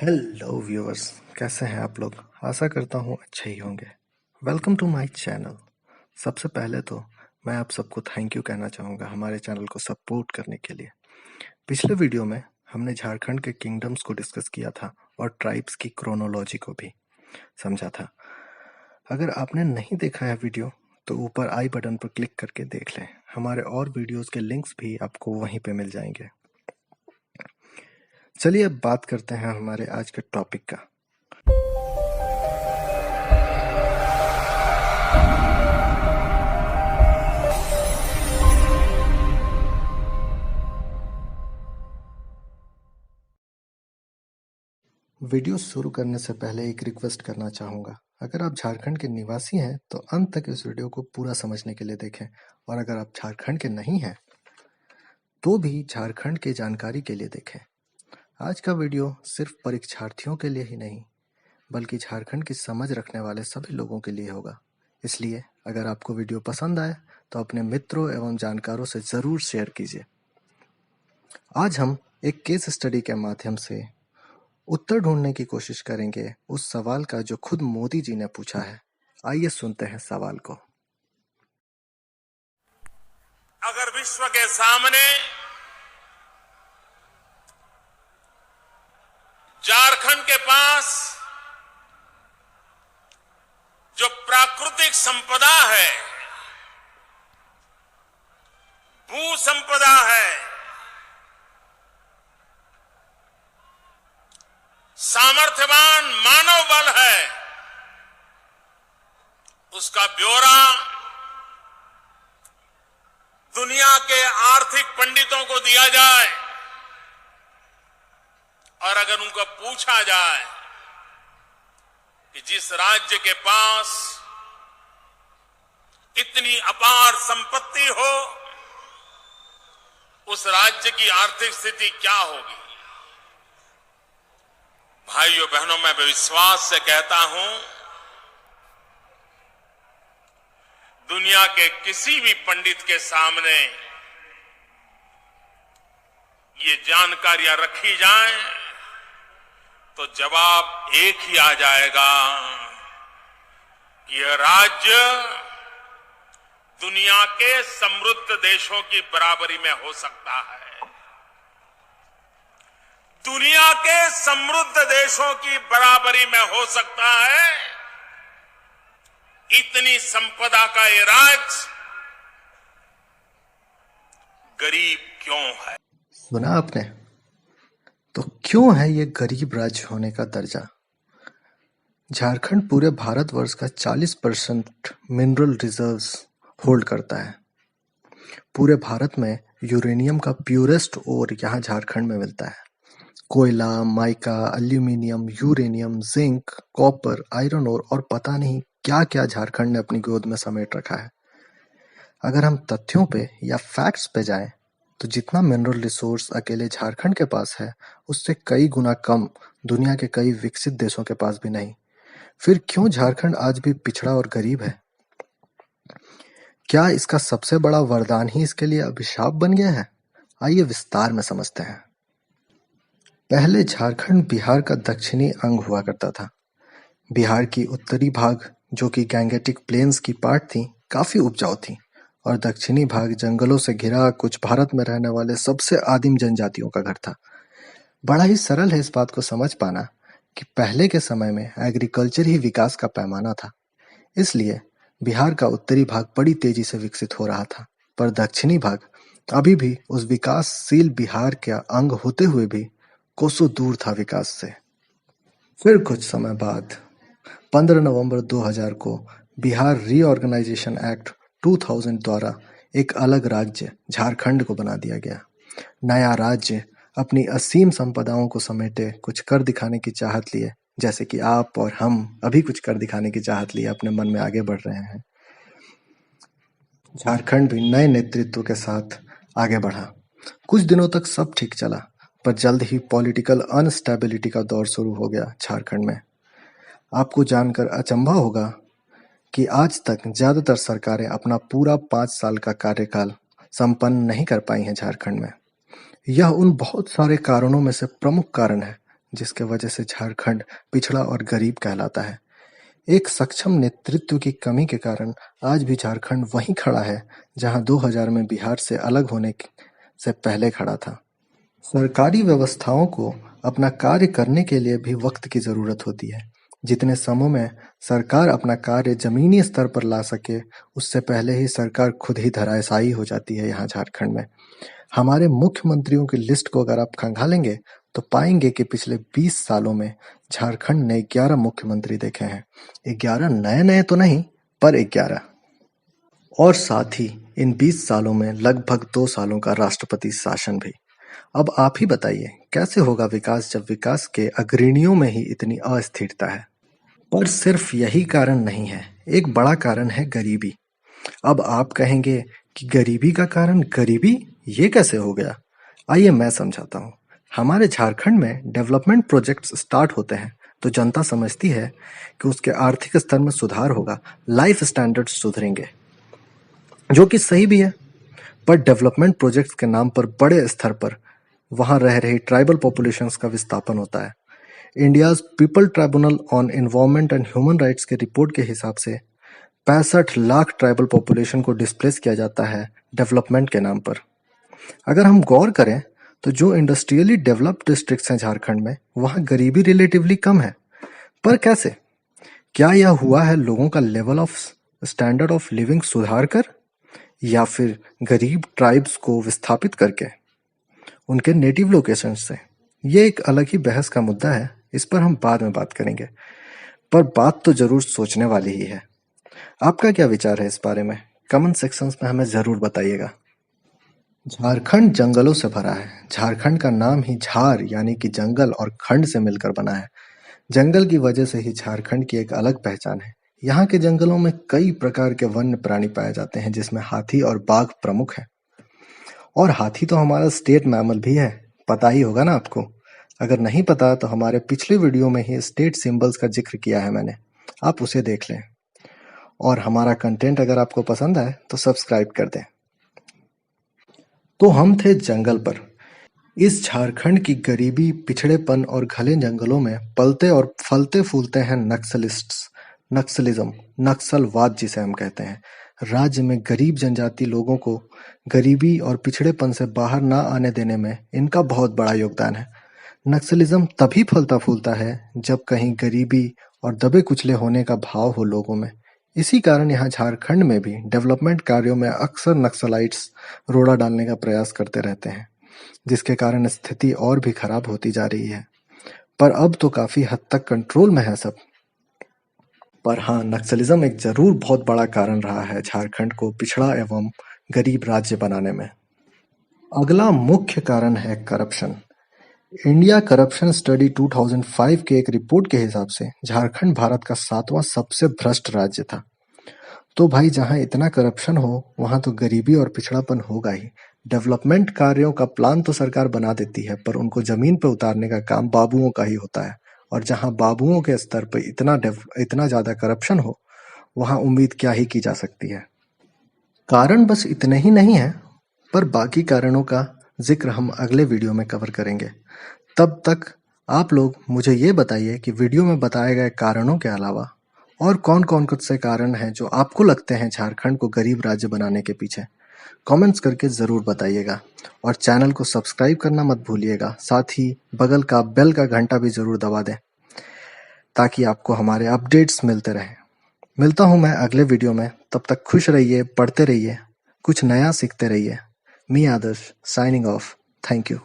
Hello viewers, कैसे हैं आप लोग। आशा करता हूँ अच्छे ही होंगे। Welcome to my channel. सबसे पहले तो मैं आप सबको थैंक यू कहना चाहूँगा हमारे चैनल को सपोर्ट करने के लिए। पिछले वीडियो में हमने झारखंड के किंगडम्स को डिस्कस किया था और ट्राइब्स की क्रोनोलॉजी को भी समझा था। अगर आपने नहीं देखा है वीडियो तो ऊपर आई बटन पर क्लिक करके देख लें। हमारे और वीडियोस के लिंक्स भी आपको वहीं पे मिल जाएंगे। चलिए अब बात करते हैं हमारे आज के टॉपिक का। वीडियो शुरू करने से पहले एक रिक्वेस्ट करना चाहूँगा। अगर आप झारखंड के निवासी हैं तो अंत तक इस वीडियो को पूरा समझने के लिए देखें, और अगर आप झारखंड के नहीं हैं तो भी झारखंड के जानकारी के लिए देखें। आज का वीडियो सिर्फ परीक्षार्थियों के लिए ही नहीं बल्कि झारखंड की समझ रखने वाले सभी लोगों के लिए होगा। इसलिए अगर आपको वीडियो पसंद आए तो अपने मित्रों एवं जानकारों से ज़रूर शेयर कीजिए। आज हम एक केस स्टडी के माध्यम से उत्तर ढूंढने की कोशिश करेंगे उस सवाल का जो खुद मोदी जी ने पूछा है। आइए सुनते हैं सवाल को। अगर विश्व के सामने झारखंड के पास जो प्राकृतिक संपदा है, भू संपदा है, सामर्थ्यवान मानव बल है, उसका ब्यौरा दुनिया के आर्थिक पंडितों को दिया जाए और अगर उनको पूछा जाए कि जिस राज्य के पास इतनी अपार संपत्ति हो उस राज्य की आर्थिक स्थिति क्या होगी। भाइयों बहनों, मैं विश्वास से कहता हूं दुनिया के किसी भी पंडित के सामने ये जानकारियां रखी जाएं तो जवाब एक ही आ जाएगा कि यह राज्य दुनिया के समृद्ध देशों की बराबरी में हो सकता है। दुनिया के समृद्ध देशों की बराबरी में हो सकता है। इतनी संपदा का ये राज्य गरीब क्यों है? सुना आपने? तो क्यों है ये गरीब राज्य होने का दर्जा? झारखंड पूरे भारतवर्ष का 40% मिनरल रिजर्व्स होल्ड करता है। पूरे भारत में यूरेनियम का प्यूरेस्ट ओर यहाँ झारखंड में मिलता है। कोयला, mica, aluminium, uranium, zinc, copper, iron ore और पता नहीं क्या क्या झारखंड ने अपनी गोद में समेट रखा है। अगर हम तथ्यों पे या फैक्ट्स पे जाएं तो जितना मिनरल रिसोर्स अकेले झारखंड के पास है उससे कई गुना कम दुनिया के कई विकसित देशों के पास भी नहीं। फिर क्यों झारखंड आज भी पिछड़ा और गरीब है? क्या इसका सबसे बड़ा वरदान ही इसके लिए अभिशाप बन गया है? आइए विस्तार में समझते हैं। पहले झारखंड बिहार का दक्षिणी अंग हुआ करता था। बिहार की उत्तरी भाग जो कि गैंगेटिक प्लेन्स की पार्ट थी काफी उपजाऊ थी और दक्षिणी भाग जंगलों से घिरा कुछ भारत में रहने वाले सबसे आदिम जनजातियों का घर था। बड़ा ही सरल है इस बात को समझ पाना कि पहले के समय में एग्रीकल्चर ही विकास का पैमाना था। इसलिए बिहार का उत्तरी भाग बड़ी तेजी से विकसित हो रहा था, पर दक्षिणी भाग अभी भी उस विकासशील बिहार का अंग होते हुए भी कोसों दूर था विकास से। फिर कुछ समय बाद 15 नवंबर 2000 को बिहार रीऑर्गेनाइजेशन एक्ट 2000 द्वारा एक अलग राज्य झारखंड को बना दिया गया। नया राज्य अपनी असीम संपदाओं को समेटे कुछ कर दिखाने की चाहत लिए, जैसे कि आप और हम अभी कुछ कर दिखाने की चाहत लिए अपने मन में आगे बढ़ रहे हैं। झारखंड भी नए नेतृत्व के साथ आगे बढ़ा। कुछ दिनों तक सब ठीक चला, पर जल्द ही पॉलिटिकल अनस्टेबिलिटी का दौर शुरू हो गया झारखंड में। आपको जानकर अचंभा होगा कि आज तक ज्यादातर सरकारें अपना पूरा 5 साल का कार्यकाल संपन्न नहीं कर पाई हैं झारखंड में। यह उन बहुत सारे कारणों में से प्रमुख कारण है जिसके वजह से झारखंड पिछड़ा और गरीब कहलाता है। एक सक्षम नेतृत्व की कमी के कारण आज भी झारखंड वहीं खड़ा है जहां 2000 में बिहार से अलग होने से पहले खड़ा था। सरकारी व्यवस्थाओं को अपना कार्य करने के लिए भी वक्त की जरूरत होती है। जितने समय में सरकार अपना कार्य जमीनी स्तर पर ला सके, उससे पहले ही सरकार खुद ही धराशायी हो जाती है। यहाँ झारखंड में हमारे मुख्यमंत्रियों की लिस्ट को अगर आप खंगालेंगे तो पाएंगे कि पिछले 20 सालों में झारखंड ने 11 मुख्यमंत्री देखे हैं। 11 नए नए तो नहीं, पर 11। और साथ ही इन 20 सालों में लगभग 2 सालों का राष्ट्रपति शासन भी। अब आप ही बताइए, कैसे होगा विकास जब विकास के अग्रणियों में ही इतनी अस्थिरता है। पर सिर्फ यही कारण नहीं है, एक बड़ा कारण है गरीबी। अब आप कहेंगे कि गरीबी का कारण गरीबी, ये कैसे हो गया? आइए मैं समझाता हूँ। हमारे झारखंड में डेवलपमेंट प्रोजेक्ट्स स्टार्ट होते हैं तो जनता समझती है कि उसके आर्थिक स्तर में सुधार होगा, लाइफ स्टैंडर्ड्स सुधरेंगे, जो कि सही भी है। पर डेवलपमेंट प्रोजेक्ट्स के नाम पर बड़े स्तर पर वहां रह रही ट्राइबल पॉपुलेशंस का विस्थापन होता है। India's people tribunal on environment and human rights के रिपोर्ट के हिसाब से 65 लाख ट्राइबल पॉपुलेशन को डिस्प्लेस किया जाता है डेवलपमेंट के नाम पर। अगर हम गौर करें तो जो इंडस्ट्रियली डेवलप्ड डिस्ट्रिक्ट्स हैं झारखंड में, वहां गरीबी रिलेटिवली कम है। पर कैसे? क्या यह हुआ है लोगों का level of standard of living सुधार कर, या फिर गरीब ट्राइब्स को विस्थापित करके उनके नेटिव लोकेशन से? ये एक अलग ही बहस का मुद्दा है, इस पर हम बाद में बात करेंगे। पर बात तो जरूर सोचने वाली ही है। आपका क्या विचार है इस बारे में? कमेंट सेक्शंस में हमें जरूर बताइएगा। झारखंड जंगलों से भरा है। झारखंड का नाम ही झार यानी कि जंगल और खंड से मिलकर बना है। जंगल की वजह से ही झारखंड की एक अलग पहचान है। यहाँ के जंगलों में कई प्रकार के वन्य प्राणी पाए जाते हैं, जिसमें हाथी और बाघ प्रमुख है। और हाथी तो हमारा स्टेट मैमल भी है, पता ही होगा ना आपको। अगर नहीं पता तो हमारे पिछले वीडियो में ही स्टेट सिंबल्स का जिक्र किया है मैंने, आप उसे देख लें। और हमारा कंटेंट अगर आपको पसंद आए तो सब्सक्राइब कर दें। तो हम थे जंगल पर। इस झारखंड की गरीबी, पिछड़ेपन और घने जंगलों में पलते और फलते फूलते हैं नक्सलिस्ट्स, नक्सलिज्म, नक्सलवाद जिसे हम कहते हैं। राज्य में गरीब जनजाति लोगों को गरीबी और पिछड़ेपन से बाहर ना आने देने में इनका बहुत बड़ा योगदान है। नक्सलिज्म तभी फलता फूलता है जब कहीं गरीबी और दबे कुचले होने का भाव हो लोगों में। इसी कारण यहाँ झारखंड में भी डेवलपमेंट कार्यों में अक्सर नक्सलाइट्स रोड़ा डालने का प्रयास करते रहते हैं, जिसके कारण स्थिति और भी खराब होती जा रही है। पर अब तो काफी हद तक कंट्रोल में है सब। पर हाँ, नक्सलिज्म एक जरूर बहुत बड़ा कारण रहा है झारखंड को पिछड़ा एवं गरीब राज्य बनाने में। अगला मुख्य कारण है करप्शन। इंडिया करप्शन स्टडी 2005 के एक रिपोर्ट के हिसाब से झारखंड भारत का 7वां सबसे भ्रष्ट राज्य था। तो भाई, जहां इतना करप्शन हो वहां तो गरीबी और पिछड़ापन होगा ही। डेवलपमेंट कार्यों का प्लान तो सरकार बना देती है, पर उनको जमीन पर उतारने का काम बाबुओं का ही होता है। और जहां बाबुओं के स्तर पर इतना ज्यादा करप्शन हो, वहां उम्मीद क्या ही की जा सकती है। कारण बस इतने ही नहीं है, पर बाकी कारणों का जिक्र हम अगले वीडियो में कवर करेंगे। तब तक आप लोग मुझे ये बताइए कि वीडियो में बताए गए कारणों के अलावा और कौन कौन से कारण हैं जो आपको लगते हैं झारखंड को गरीब राज्य बनाने के पीछे। कमेंट्स करके ज़रूर बताइएगा और चैनल को सब्सक्राइब करना मत भूलिएगा। साथ ही बगल का बेल का घंटा भी ज़रूर दबा दें ताकि आपको हमारे अपडेट्स मिलते रहें। मिलता हूँ मैं अगले वीडियो में। तब तक खुश रहिए, पढ़ते रहिए, कुछ नया सीखते रहिए। मी आदर्श साइनिंग ऑफ। Thank you.